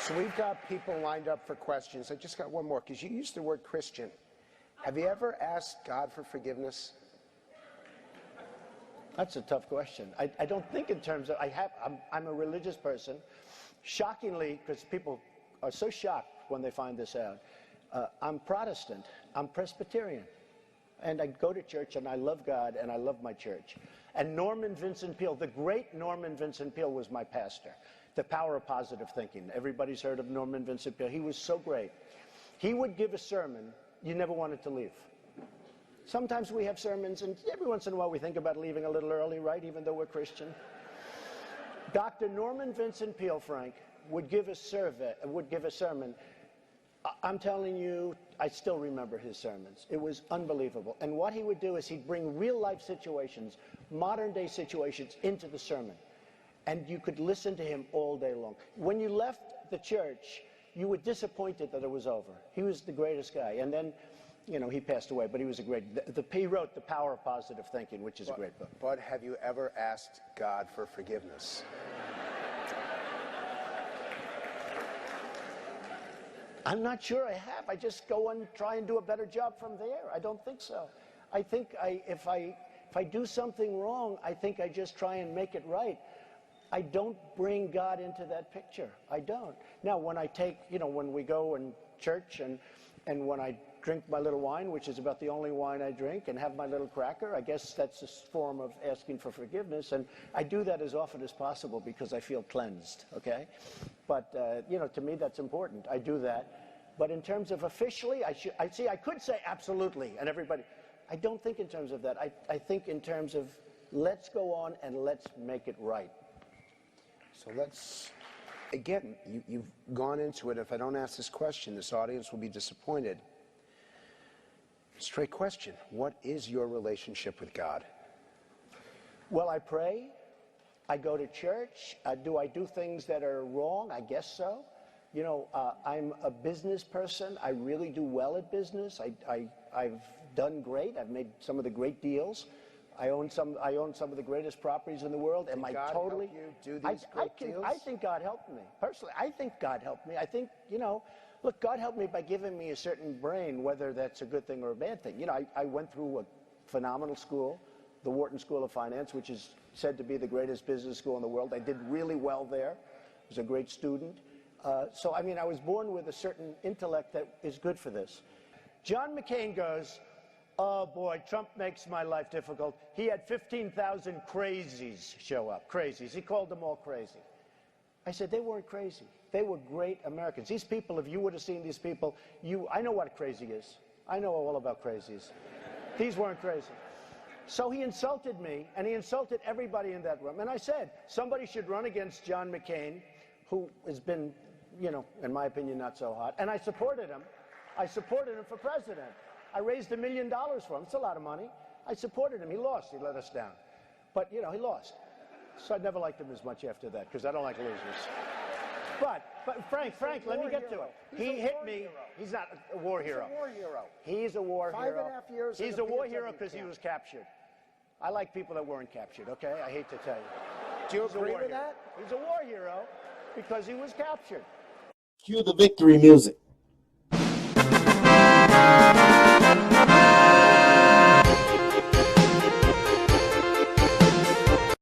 So we've got people lined up for questions. I just got one more, because you used the word Christian. Have you ever asked God for forgiveness? That's a tough question. I don't think in terms of, I'm a religious person. Shockingly, because people are so shocked when they find this out, I'm Protestant, I'm Presbyterian. And I go to church and I love God and I love my church. And Norman Vincent Peale, the great Norman Vincent Peale was my pastor. The Power of Positive Thinking. Everybody's heard of Norman Vincent Peale. He was so great. He would give a sermon, you never wanted to leave. Sometimes we have sermons, and every once in a while we think about leaving a little early, right, even though we're Christian. Dr. Norman Vincent Peale, Frank, would give a sermon. I'm telling you, I still remember his sermons. It was unbelievable. And what he would do is he'd bring real-life situations, modern-day situations, into the sermon. And you could listen to him all day long. When you left the church, you were disappointed that it was over. He was the greatest guy. And then, you know, he passed away, but he was a great... He wrote The Power of Positive Thinking, which is a great book. But have you ever asked God for forgiveness? I'm not sure I have. I just go and try and do a better job from there. I don't think so. I think if I do something wrong, I think I just try and make it right. I don't bring God into that picture. I don't. Now, when I take, you know, when we go in church and when I drink my little wine, which is about the only wine I drink, and have my little cracker, I guess that's a form of asking for forgiveness. And I do that as often as possible because I feel cleansed, okay? But, you know, to me, that's important. I do that. But in terms of officially, I could say absolutely, and everybody, I don't think in terms of that. I think in terms of let's go on and let's make it right. So let's, again, you've gone into it. If I don't ask this question, this audience will be disappointed. Straight question. What is your relationship with God? Well, I pray. I go to church. Do I do things that are wrong? I guess so. You know, I'm a business person. I really do well at business. I've done great. I've made some of the great deals. I own some of the greatest properties in the world. Am I totally? Help you do these great deals? I think God helped me. Personally, I think God helped me. I think, you know, look, God helped me by giving me a certain brain, whether that's a good thing or a bad thing. You know, I went through a phenomenal school, the Wharton School of Finance, which is said to be the greatest business school in the world. I did really well there. I was a great student. So, I mean, I was born with a certain intellect that is good for this. John McCain goes, oh, boy, Trump makes my life difficult. He had 15,000 crazies show up. Crazies. He called them all crazy. I said, they weren't crazy. They were great Americans. These people, if you would have seen these people, I know what crazy is. I know all about crazies. These weren't crazy. So he insulted me, and he insulted everybody in that room. And I said, somebody should run against John McCain, who has been, you know, in my opinion, not so hot. And I supported him. I supported him for president. I raised $1 million for him. It's a lot of money. I supported him. He lost. He let us down. But, you know, he lost. So I never liked him as much after that, because I don't like losers. But Frank, let me get to it. He hit me. He's not a war hero. He's a war hero. He's a war hero. 5.5 years. He's a war hero because he was captured. I like people that weren't captured, okay? I hate to tell you. Do you agree with that? He's a war hero because he was captured. Cue the victory music.